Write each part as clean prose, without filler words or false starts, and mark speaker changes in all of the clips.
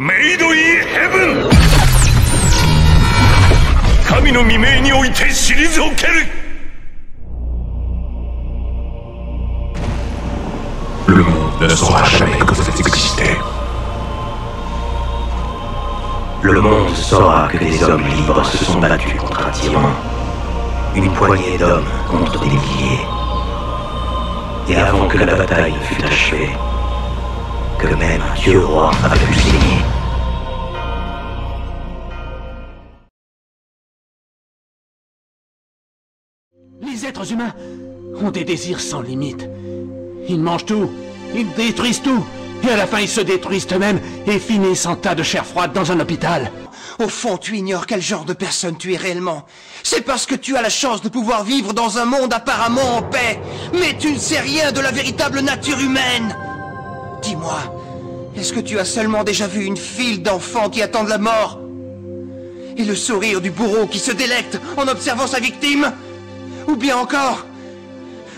Speaker 1: メイドインヘブン。神の未明において退ける。
Speaker 2: Le monde ne saura jamais que vous existez.
Speaker 3: Le monde saura que des hommes libres se sont battus contre un tyran. Une poignée d'hommes contre des milliers. Et avant que la bataille ne fût achevée, que même un dieu roi avait pu saigner.
Speaker 4: Les êtres humains ont des désirs sans limite. Ils mangent tout, ils détruisent tout, et à la fin ils se détruisent eux-mêmes et finissent en tas de chair froide dans un hôpital.
Speaker 5: Au fond, tu ignores quel genre de personne tu es réellement. C'est parce que tu as la chance de pouvoir vivre dans un monde apparemment en paix. Mais tu ne sais rien de la véritable nature humaine. Dis-moi, est-ce que tu as seulement déjà vu une file d'enfants qui attendent la mort? Et le sourire du bourreau qui se délecte en observant sa victime? Ou bien encore,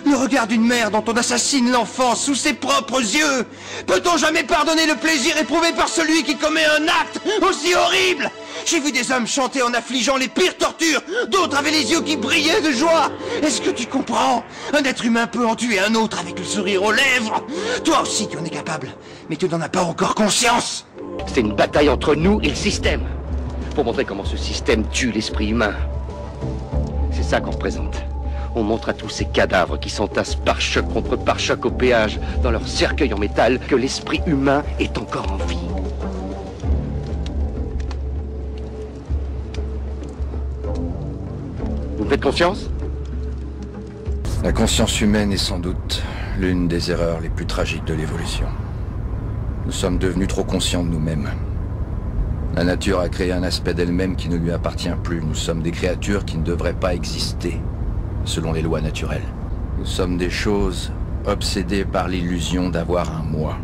Speaker 5: le regard d'une mère dont on assassine l'enfant sous ses propres yeux? Peut-on jamais pardonner le plaisir éprouvé par celui qui commet un acte aussi horrible? J'ai vu des hommes chanter en affligeant les pires tortures, d'autres avaient les yeux qui brillaient de joie. Est-ce que tu comprends? Un être humain peut en tuer un autre avec le sourire aux lèvres. Toi aussi tu en es capable, mais tu n'en as pas encore conscience.
Speaker 6: C'est une bataille entre nous et le système, pour montrer comment ce système tue l'esprit humain. C'est ça qu'on représente. On montre à tous ces cadavres qui s'entassent pare-choc contre pare-choc au péage dans leur cercueil en métal que l'esprit humain est encore en vie. Vous me faites confiance?
Speaker 7: La conscience humaine est sans doute l'une des erreurs les plus tragiques de l'évolution. Nous sommes devenus trop conscients de nous-mêmes. La nature a créé un aspect d'elle-même qui ne lui appartient plus. Nous sommes des créatures qui ne devraient pas exister, selon les lois naturelles. Nous sommes des choses obsédées par l'illusion d'avoir un moi.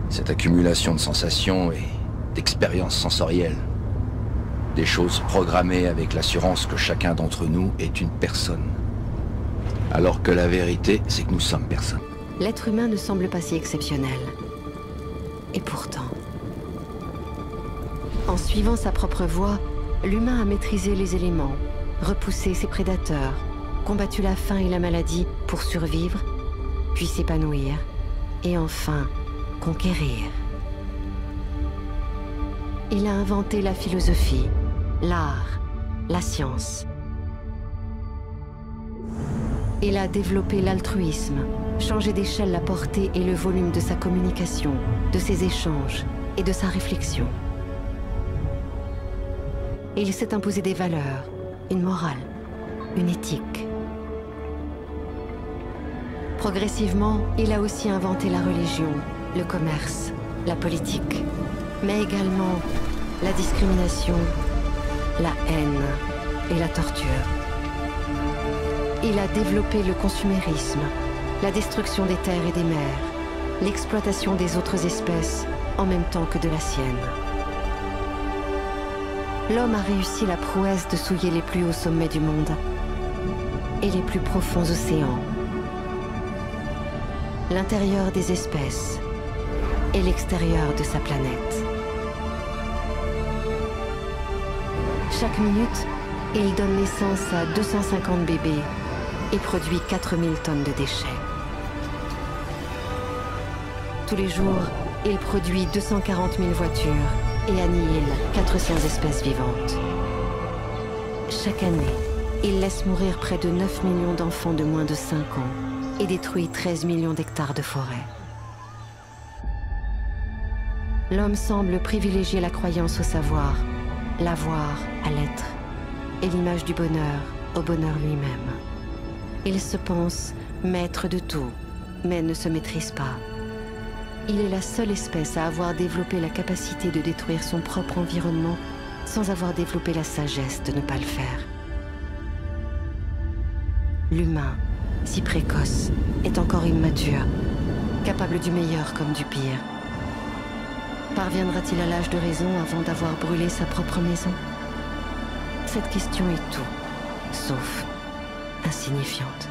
Speaker 7: Cette accumulation de sensations et d'expériences sensorielles. Des choses programmées avec l'assurance que chacun d'entre nous est une personne. Alors que la vérité, c'est que nous sommes personne.
Speaker 8: L'être humain ne semble pas si exceptionnel. Et pourtant... En suivant sa propre voie, l'humain a maîtrisé les éléments, repoussé ses prédateurs, combattu la faim et la maladie pour survivre, puis s'épanouir, et enfin conquérir. Il a inventé la philosophie, l'art, la science. Il a développé l'altruisme, changé d'échelle la portée et le volume de sa communication, de ses échanges et de sa réflexion. Il s'est imposé des valeurs, une morale, une éthique. Progressivement, il a aussi inventé la religion, le commerce, la politique, mais également la discrimination, la haine et la torture. Il a développé le consumérisme, la destruction des terres et des mers, l'exploitation des autres espèces en même temps que de la sienne. L'homme a réussi la prouesse de souiller les plus hauts sommets du monde et les plus profonds océans, l'intérieur des espèces et l'extérieur de sa planète. Chaque minute, il donne naissance à 250 bébés et produit 4000 tonnes de déchets. Tous les jours, il produit 240 000 voitures et annihile 400 espèces vivantes. Chaque année, il laisse mourir près de 9 millions d'enfants de moins de 5 ans et détruit 13 millions d'hectares de forêt. L'homme semble privilégier la croyance au savoir, l'avoir à l'être, et l'image du bonheur au bonheur lui-même. Il se pense maître de tout, mais ne se maîtrise pas. Il est la seule espèce à avoir développé la capacité de détruire son propre environnement sans avoir développé la sagesse de ne pas le faire. L'humain, si précoce, est encore immature, capable du meilleur comme du pire. Parviendra-t-il à l'âge de raison avant d'avoir brûlé sa propre maison? Cette question est tout, sauf insignifiante.